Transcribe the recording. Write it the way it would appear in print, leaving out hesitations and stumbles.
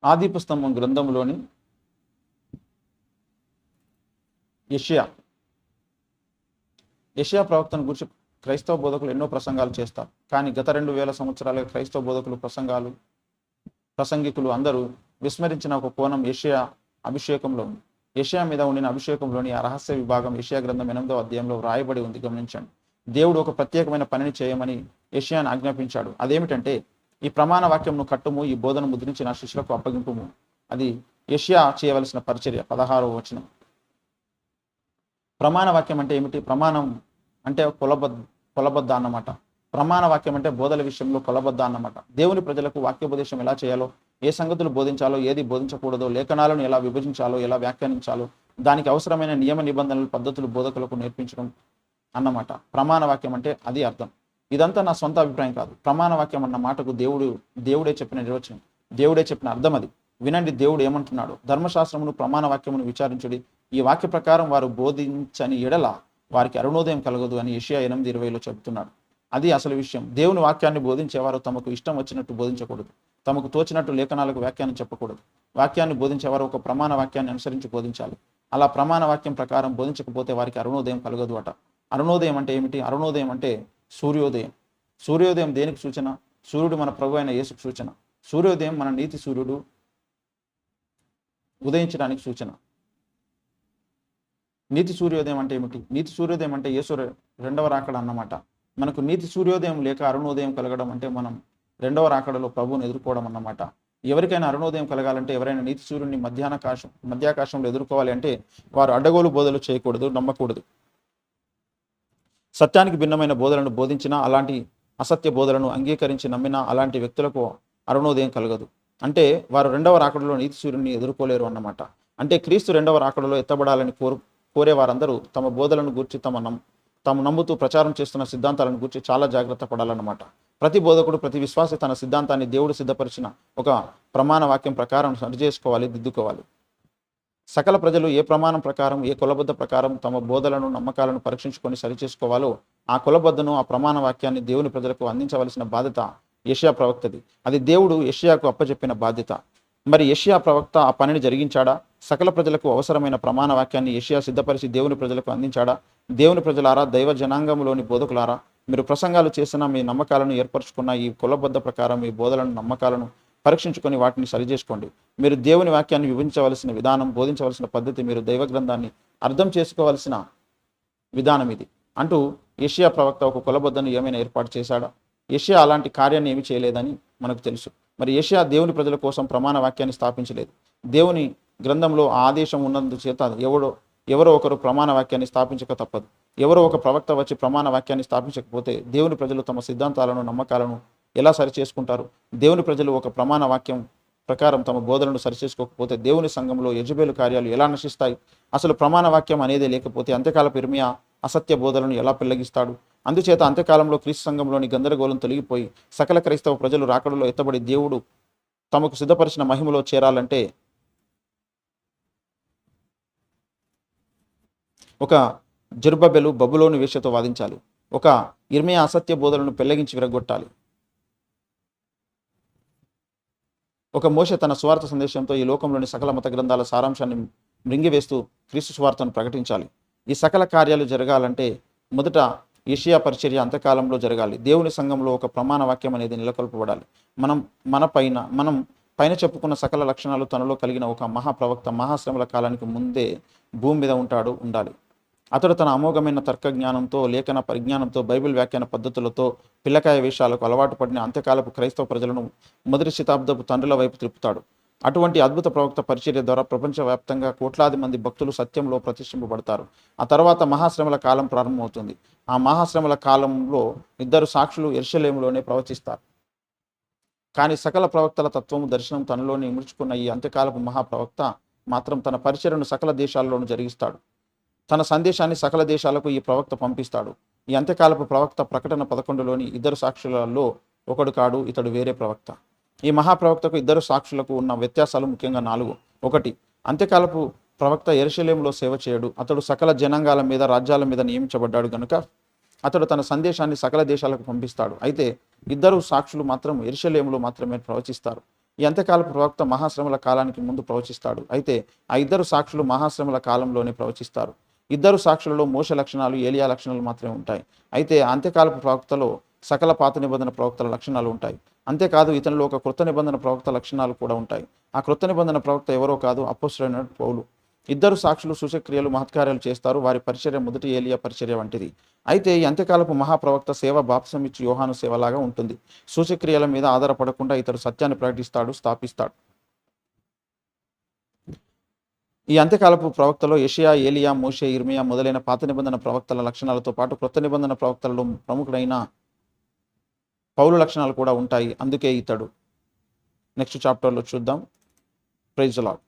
ఆదిపుస్తకం గ్రంథంలోని యెషయా యెషయా ప్రవక్తను గురించి క్రైస్తవ బోధకులు ఎన్నో ప్రసంగాలు చేస్తారు. కానీ గత 2000 సంవత్సరాలుగా క్రైస్తవ బోధకులు ప్రసంగికులు అందరూ విస్మరించిన ఒక కోణం యెషయా మీద ఉండిన అభిషేకంలోని ఆ రహస్య విభాగం యెషయా గ్రంథం 8వ అధ్యాయంలో వ్రాయబడి ఉంది. గమనించండి. దేవుడు ఒక ప్రత్యేకమైన పనిని చేయమని యెషయాను ఆజ్ఞాపించాడు. అదేమిటంటే, ఈ ప్రమాణ వాక్యంను కట్టుము, ఈ బోధన ముద్రించి నా శిష్యులకు అప్పగింపుము. అది యెషయా చేయవలసిన పరిచర్య. 16వ వచనం. ప్రమాణ వాక్యం అంటే ఏమిటి? ప్రమాణం అంటే కొలబద్ద అన్నమాట. ప్రమాణ వాక్యం అంటే బోధల విషయంలో కొలబద్ద అన్నమాట. దేవుని ప్రజలకు వాక్యోపదేశం ఎలా చేయాలో, ఏ సంగతులు బోధించాలో, ఏది బోధించకూడదో, లేఖనాలను ఎలా విభజించాలో, ఎలా వ్యాఖ్యానించాలో, దానికి అవసరమైన నియమ నిబంధనలు, పద్ధతులు బోధకులకు నేర్పించడం అన్నమాట. ప్రమాణ వాక్యం అంటే అది అర్థం. ఇదంతా నా సొంత అభిప్రాయం కాదు. ప్రమాణ వాక్యం అన్న మాటకు దేవుడే చెప్పిన నిర్వచనం, దేవుడే చెప్పిన అర్థం అది. వినండి, దేవుడు ఏమంటున్నాడు. ధర్మశాస్త్రమును ప్రమాణ వాక్యమును విచారించుడి, ఈ వాక్య ప్రకారం వారు బోధించని ఎడల వారికి అరుణోదయం కలగదు అని యెషయా 8:20లో చెబుతున్నాడు. అది అసలు విషయం. దేవుని వాక్యాన్ని బోధించేవారు తమకు ఇష్టం వచ్చినట్టు బోధించకూడదు. తమకు తోచినట్టు లేఖనాలకు వ్యాఖ్యానం చెప్పకూడదు. వాక్యాన్ని బోధించేవారు ఒక ప్రమాణ వాక్యాన్ని అనుసరించి బోధించాలి. అలా ప్రమాణ వాక్యం ప్రకారం బోధించకపోతే వారికి అరుణోదయం కలగదు అట. అరుణోదయం అంటే ఏమిటి? అరుణోదయం అంటే సూర్యోదయం. సూర్యోదయం దేనికి సూచన? సూర్యుడు మన ప్రభు అయిన యేసుకు సూచన. సూర్యోదయం మన నీతి సూర్యుడు ఉదయించడానికి సూచన. నీతి సూర్యోదయం అంటే ఏమిటి? నీతి సూర్యోదయం అంటే యేసు రెండవ రాకడ అన్నమాట. మనకు నీతి సూర్యోదయం లేక అరుణోదయం కలగడం అంటే మనం రెండవ రాకడలో ప్రభువును ఎదుర్కోవడం అన్నమాట. ఎవరికైనా అరుణోదయం కలగాలంటే, ఎవరైనా నీతి సూర్యుడిని మధ్యాకాశంలో ఎదుర్కోవాలి అంటే వారు అడ్డగోలు బోధలు చేయకూడదు, నమ్మకూడదు. సత్యానికి భిన్నమైన బోధలను బోధించినా, అలాంటి అసత్య బోధలను అంగీకరించి నమ్మినా అలాంటి వ్యక్తులకు అరుణోదయం కలగదు. అంటే వారు రెండవ రాకడలో నీతి సూర్యుడిని ఎదుర్కోలేరు అన్నమాట. అంటే క్రీస్తు రెండవ రాకడలో ఎత్తబడాలని కోరే వారందరూ తమ బోధలను గూర్చి తాము నమ్ముతూ ప్రచారం చేస్తున్న సిద్ధాంతాలను గురించి చాలా జాగ్రత్త పడాలన్నమాట. ప్రతి బోధకుడు, ప్రతి విశ్వాసి తన సిద్ధాంతాన్ని దేవుడు సిద్ధపరిచిన ఒక ప్రమాణ వాక్యం ప్రకారం సరిచేసుకోవాలి, దిద్దుకోవాలి. సకల ప్రజలు ఏ ప్రమాణం ప్రకారం, ఏ కొలబద్ద ప్రకారం తమ బోధలను, నమ్మకాలను పరీక్షించుకొని సరిచేసుకోవాలో ఆ కొలబద్దను, ఆ ప్రమాణ వాక్యాన్ని దేవుని ప్రజలకు అందించవలసిన బాధ్యత యెషయా ప్రవక్తది. అది దేవుడు యెషయాకు అప్పచెప్పిన బాధ్యత. మరి యెషయా ప్రవక్త ఆ పనిని జరిగించాడా? సకల ప్రజలకు అవసరమైన ప్రమాణ వాక్యాన్ని యెషయా సిద్ధపరిచి దేవుని ప్రజలకు అందించాడా? దేవుని ప్రజలారా, దైవ జనాంగంలోని బోధకులారా, మీరు ప్రసంగాలు చేసిన, మీ నమ్మకాలను ఏర్పరచుకున్న ఈ కులబద్ధ ప్రకారం మీ బోధలను, నమ్మకాలను పరీక్షించుకొని వాటిని సరిచేసుకోండి. మీరు దేవుని వాక్యాన్ని వివరించవలసిన విధానం, బోధించవలసిన పద్ధతి, మీరు దైవ గ్రంథాన్ని అర్థం చేసుకోవలసిన విధానం ఇది అంటూ యెషయా ప్రవక్త ఒక కులబద్ధను ఏమైనా ఏర్పాటు చేశాడా? యెషయా అలాంటి కార్యాన్ని ఏమి చేయలేదని మనకు తెలుసు. మరి యెషయా దేవుని ప్రజల కోసం ప్రమాణ వాక్యాన్ని స్థాపించలేదు. దేవుని గ్రంథంలో ఆ ఆదేశం ఉన్నందుచేత ఎవరో ఒకరు ప్రమాణ వాక్యాన్ని స్థాపించక తప్పదు. ఎవరో ఒక ప్రవక్త వచ్చి ప్రమాణ వాక్యాన్ని స్థాపించకపోతే దేవుని ప్రజలు తమ సిద్ధాంతాలను, నమ్మకాలను ఎలా సరిచేసుకుంటారు? దేవుని ప్రజలు ఒక ప్రమాణ వాక్యం ప్రకారం తమ బోధనను సరిచేసుకోకపోతే దేవుని సంఘంలో యెజబెలు కార్యాలు ఎలా నశిస్తాయి? అసలు ప్రమాణ వాక్యం అనేది లేకపోతే అంత్యకాలపు ఇర్మియా అసత్య బోధలను ఎలా పెళ్లగిస్తాడు? అందుచేత అంత్యకాలంలో క్రీస్తు సంఘంలోని గందరగోళం తొలగిపోయి సకల క్రైస్తవ ప్రజలు రాకడలో ఎత్తబడి దేవుడు తమకు సిద్ధపరిచిన మహిమలో చేరాలంటే ఒక జెరుబ్బెబెలు బబులోను వేశ్యతో వాదించాలి. ఒక ఇర్మియా అసత్య బోధలను పెళ్లగించి విరగొట్టాలి. ఒక మోషే తన స్వార్థ సందేశంతో ఈ లోకంలోని సకల మత గ్రంథాల సారాంశాన్ని మృంగివేస్తూ క్రీస్తు స్వార్థను ప్రకటించాలి. ఈ సకల కార్యాలు జరగాలంటే మొదట యెషయా పరిచర్య అంత్యకాలంలో జరగాలి. దేవుని సంఘంలో ఒక ప్రమాణ వాక్యం అనేది నెలకొల్పబడాలి. మనం పైన చెప్పుకున్న సకల లక్షణాలు తనలో కలిగిన ఒక మహాప్రవక్త మహాశ్రమల కాలానికి ముందే భూమి మీద ఉండాలి. అతడు తన అమోఘమైన తర్క జ్ఞానంతో, లేఖన పరిజ్ఞానంతో, బైబిల్ వ్యాఖ్యాన పద్ధతులతో పిల్లకాయ వేషాలకు అలవాటు పడిన అంత్యకాలపు క్రైస్తవ ప్రజలను మొదటి శతాబ్దపు తండ్రుల వైపు త్రిప్పుతాడు. అటువంటి అద్భుత ప్రవక్త పరిచర్య ద్వారా ప్రపంచవ్యాప్తంగా కోట్లాది మంది భక్తులు సత్యంలో ప్రతిష్ఠింపబడతారు. ఆ తర్వాత మహాశ్రమల కాలం ప్రారంభమవుతుంది. ఆ మహాశ్రమల కాలంలో 2 సాక్షులు యెరూషలేములోనే ప్రవచిస్తారు. కానీ సకల ప్రవక్తల తత్వము, దర్శనం తనలోని ఇముడ్చుకున్న ఈ అంత్యకాలపు మహాప్రవక్త మాత్రం తన పరిచర్యను సకల దేశాల్లోనూ జరిగిస్తాడు. తన సందేశాన్ని సకల దేశాలకు ఈ ప్రవక్త పంపిస్తాడు. ఈ అంత్యకాలపు ప్రవక్త ప్రకటన 11లోని 2 సాక్షులలో ఒకడు కాడు, ఇతడు వేరే ప్రవక్త. ఈ మహాప్రవక్తకు 2 సాక్షులకు ఉన్న వ్యత్యాసాలు ముఖ్యంగా 4. 1. అంత్యకాలపు ప్రవక్త యెరూషలేములో సేవ చేయడు. అతడు సకల జనాంగాల మీద, రాజ్యాల మీద నియమించబడ్డాడు కనుక అతడు తన సందేశాన్ని సకల దేశాలకు పంపిస్తాడు. అయితే 2 సాక్షులు మాత్రం యెరూషలేములో మాత్రమే ప్రవచిస్తారు. ఈ అంత్యకాలపు ప్రవక్త మహాశ్రమల కాలానికి ముందు ప్రవచిస్తాడు. అయితే ఆ ఇద్దరు సాక్షులు మహాశ్రమల కాలంలోనే ప్రవచిస్తారు. ఇద్దరు సాక్షులలో మోషే లక్షణాలు, ఏలియా లక్షణాలు మాత్రమే ఉంటాయి. అయితే అంత్యకాలపు ప్రవక్తలో సకల పాత నిబంధన ప్రవక్తల లక్షణాలు ఉంటాయి. అంతేకాదు ఇతనిలో ఒక క్రొత్త నిబంధన ప్రవక్త లక్షణాలు కూడా ఉంటాయి. ఆ క్రొత్త నిబంధన ప్రవక్త ఎవరో కాదు, అపోస్తలుడైన పౌలు. ఇద్దరు సాక్షులు సూచక్రియలు, మహత్కార్యాలు చేస్తారు. వారి పరిచర్య మొదటి ఏలియా పరిచర్య వంటిది. అయితే ఈ అంత్యకాలపు మహాప్రవక్త సేవ బాప్తిసమిచ్చు యోహాను సేవలాగా ఉంటుంది. సూచక్రియల మీద ఆధారపడకుండా ఇతడు సత్యాన్ని ప్రకటిస్తాడు, స్థాపిస్తాడు. ఈ అంత్యకాలపు ప్రవక్తలో యెషయా, ఏలియా, మోషే, ఇర్మియా మొదలైన పాత నిబంధన ప్రవక్తల లక్షణాలతో పాటు క్రొత్త నిబంధన ప్రవక్తలలో ప్రముఖుడైన పౌలు లక్షణాలు కూడా ఉంటాయి. అందుకే ఇతడు నెక్స్ట్ చాప్టర్లో చూద్దాం. Praise the lord.